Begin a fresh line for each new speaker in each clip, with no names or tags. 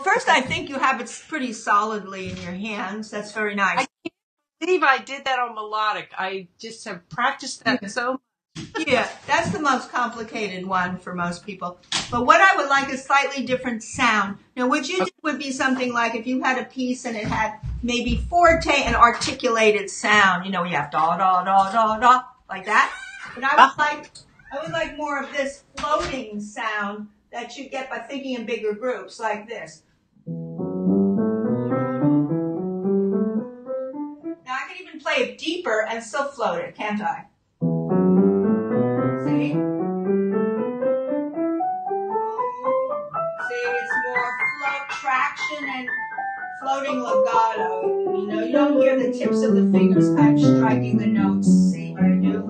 First, I think you have it pretty solidly in your hands. That's very nice.
I can't believe I did that on melodic. I just have practiced that so much.
Yeah, that's the most complicated one for most people. But what I would like is slightly different sound. Now, what you do would be something like if you had a piece and it had maybe forte and articulated sound. You know, you have da da da da da like that. But I would like more of this floating sound that you get by thinking in bigger groups like this. Now I can even play it deeper and still float it, can't I? See? See, it's more float traction and floating legato. You know, you don't hear the tips of the fingers kind of striking the notes. See what I do?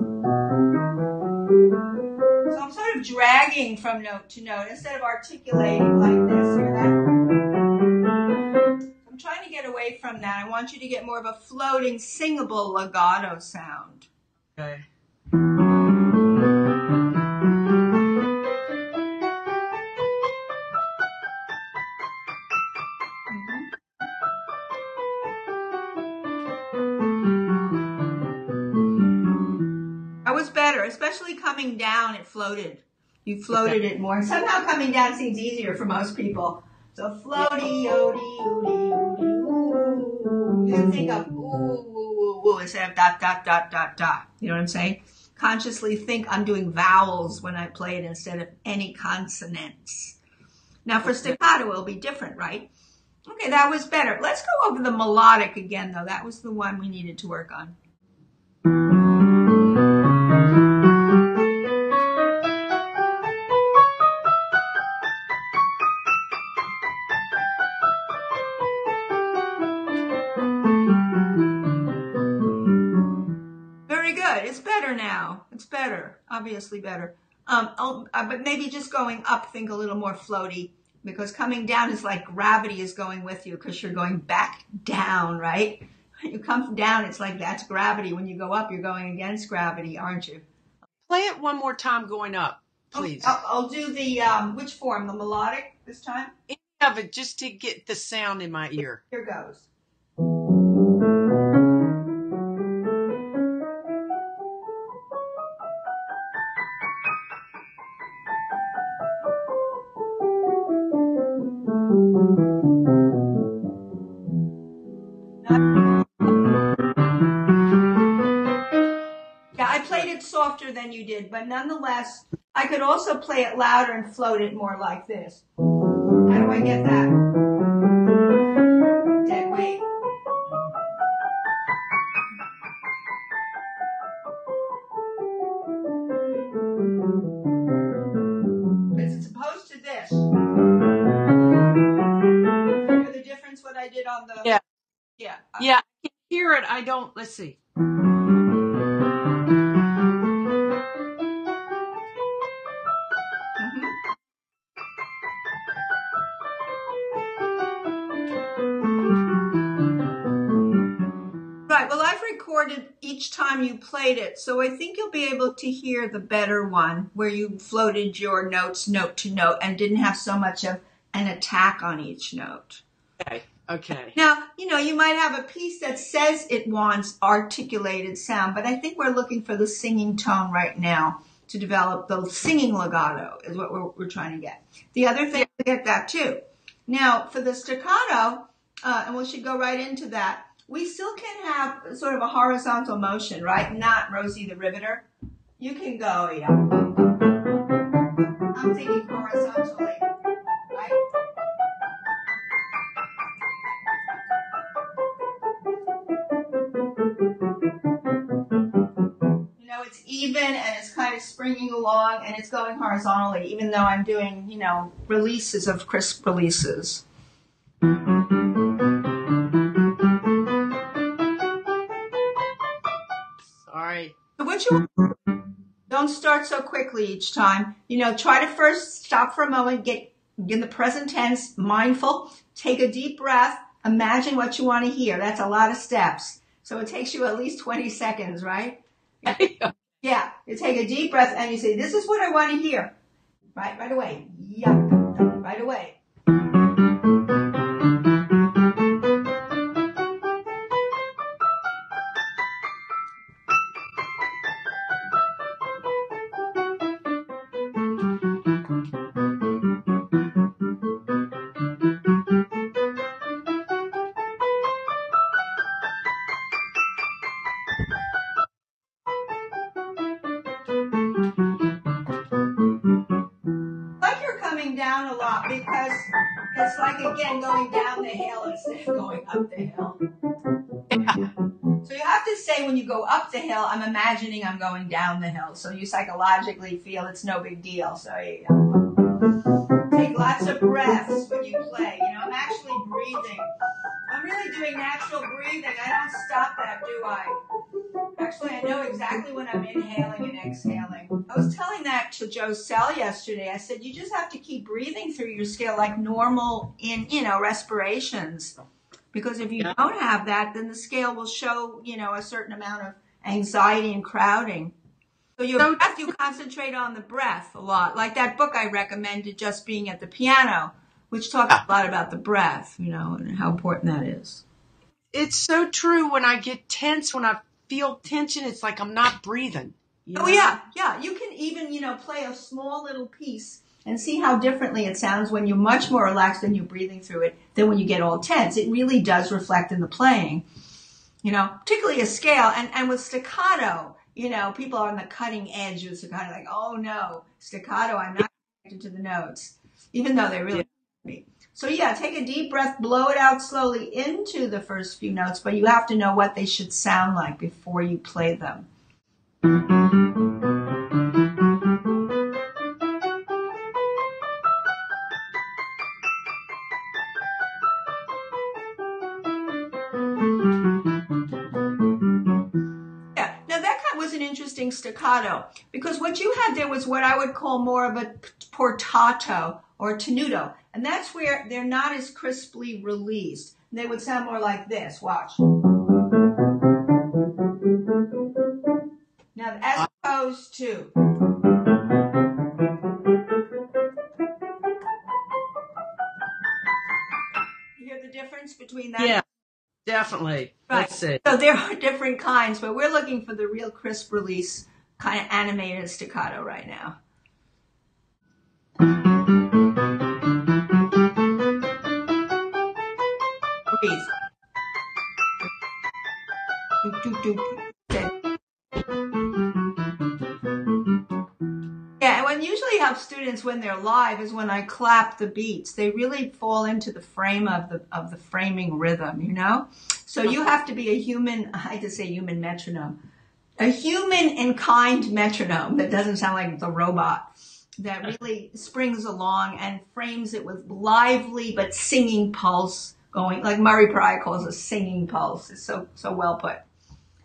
So I'm sort of dragging from note to note instead of articulating like this. Hear that? I'm trying to get away from that. I want you to get more of a floating, singable legato sound.
Okay.
That was better, especially coming down, it floated. You floated it more. Somehow coming down seems easier for most people. So floaty, yody, oody, oody, ooh. You think of ooh, ooh, ooh, ooh, instead of dot, dot, dot, dot, dot. You know what I'm saying? Consciously think I'm doing vowels when I play it instead of any consonants. Now for staccato, it'll be different, right? Okay, that was better. Let's go over the melodic again, though. That was the one we needed to work on. Very good. It's better now. It's better. Obviously better. But maybe just going up, think a little more floaty, because coming down is like gravity is going with you because you're going back down, right? When you come down, it's like that's gravity. When you go up, you're going against gravity, aren't you?
Play it one more time going up, please.
I'll do the, which form? The melodic this time?
Any of it, just to get the sound in my ear.
Here goes. Yeah, I played it softer than you did, but nonetheless, I could also play it louder and float it more like this. How do I get that? Dead weight. As opposed to this. Hear the difference what I did on the...
Yeah.
Yeah.
Yeah, I can hear it. I don't... Let's see.
Right, well, I've recorded each time you played it, so I think you'll be able to hear the better one where you floated your notes note to note and didn't have so much of an attack on each note.
Okay.
Now, you know, you might have a piece that says it wants articulated sound, but I think we're looking for the singing tone right now to develop the singing legato is what we're trying to get. The other thing, to get that too. Now, for the staccato, and we should go right into that, we still can have sort of a horizontal motion, right? Not Rosie the Riveter. You can go, yeah. I'm thinking horizontally, right? You know, it's even and it's kind of springing along and it's going horizontally, even though I'm doing, you know, releases of crisp releases. Don't start so quickly each time. You know, try to first stop for a moment, get in the present tense, mindful, take a deep breath, imagine what you want to hear. That's a lot of steps. So it takes you at least 20 seconds, right? Yeah, you take a deep breath and you say, this is what I want to hear. Right away. Yeah, right away. because it's like, again, going down the hill instead of going up the hill. So you have to say when you go up the hill, I'm imagining I'm going down the hill. So you psychologically feel it's no big deal. So you take lots of breaths when you play. I'm actually breathing. I'm really doing natural breathing. I don't stop that, do I? Actually, I know exactly when I'm inhaling and exhaling. I was telling that to Joe Sell yesterday. I said, you just have to keep breathing through your scale like normal respirations. Because if you don't have that, then the scale will show, a certain amount of anxiety and crowding. So you concentrate on the breath a lot. Like that book I recommended, Just Being at the Piano, which talks a lot about the breath, and how important that is.
It's so true. When I get tense, when I feel tension, it's like I'm not breathing.
Oh, yeah. You can even, play a small little piece and see how differently it sounds when you're much more relaxed and you're breathing through it than when you get all tense. It really does reflect in the playing, particularly a scale. And with staccato, people are on the cutting edge of staccato, like, oh no, staccato, I'm not connected to the notes, even though they really be. So take a deep breath, blow it out slowly into the first few notes, but you have to know what they should sound like before you play them. Interesting staccato, because what you had there was what I would call more of a portato or tenuto, and that's where they're not as crisply released. They would sound more like this. Watch. Now, as opposed to. You hear the difference between that?
Yeah. Definitely.
Right.
Let's see.
So there are different kinds, but we're looking for the real crisp release kind of animated staccato right now. Breathe. Yeah, and what usually helps students when they're live is when I clap the beats. They really fall into the frame of the framing rhythm, So you have to be a human, I hate to say human metronome, a human and kind metronome that doesn't sound like it's a robot, that really springs along and frames it with lively but singing pulse going, like Murray Pry calls a singing pulse. It's so well put.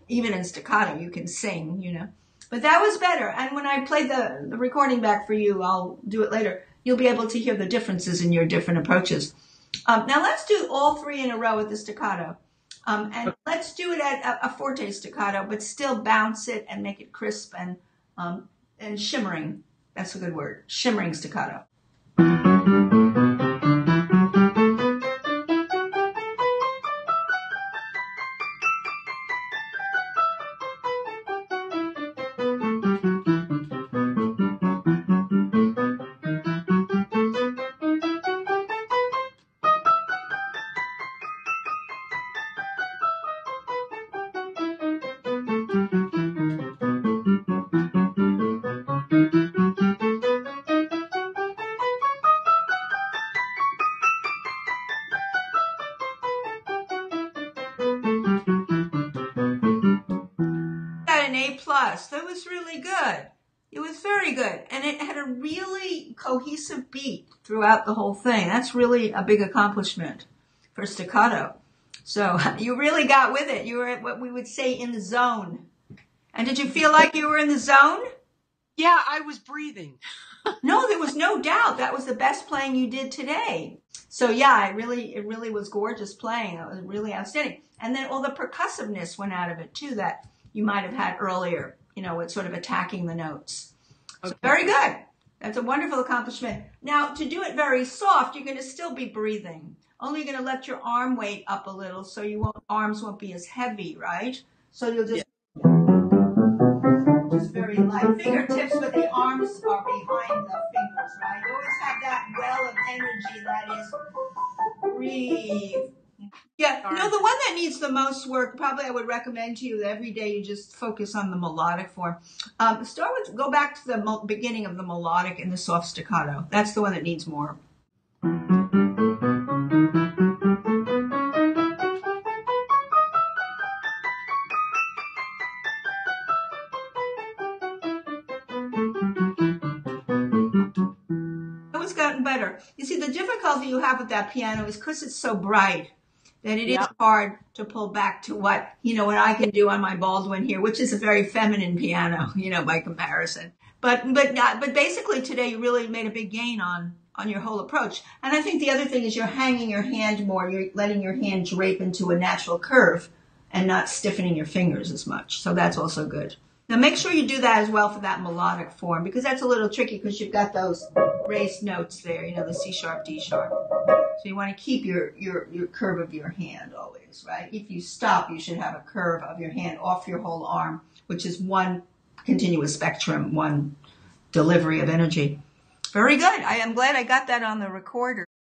Even in staccato, you can sing, But that was better. And when I play the recording back for you, I'll do it later, you'll be able to hear the differences in your different approaches. Now let's do all three in a row with the staccato. And let's do it at a forte staccato, but still bounce it and make it crisp and shimmering. That's a good word. Shimmering staccato. That was really good. It was very good. And it had a really cohesive beat throughout the whole thing. That's really a big accomplishment for staccato. So you really got with it. You were at what we would say in the zone. And did you feel like you were in the zone?
Yeah, I was breathing.
No, there was no doubt. That was the best playing you did today. So yeah, it really was gorgeous playing. It was really outstanding. And then all the percussiveness went out of it too that you might have had earlier, with sort of attacking the notes. Okay. So very good. That's a wonderful accomplishment. Now, to do it very soft, you're going to still be breathing. Only you're going to let your arm weight up a little so arms won't be as heavy, right? So you'll just very light. Fingertips, but the arms are behind the fingers, right? You always have that well of energy that is breathe. Yeah, the one that needs the most work, probably I would recommend to you that every day you just focus on the melodic form. Go back to the beginning of the melodic and the soft staccato. That's the one that needs more. It's gotten better. You see, the difficulty you have with that piano is because it's so bright that it is hard to pull back to what I can do on my Baldwin here, which is a very feminine piano, by comparison. But basically today you really made a big gain on your whole approach. And I think the other thing is you're hanging your hand more. You're letting your hand drape into a natural curve and not stiffening your fingers as much. So that's also good. Now make sure you do that as well for that melodic form, because that's a little tricky because you've got those raised notes there, the C sharp, D sharp. So you want to keep your curve of your hand always, right? If you stop, you should have a curve of your hand off your whole arm, which is one continuous spectrum, one delivery of energy. Very good. I am glad I got that on the recorder.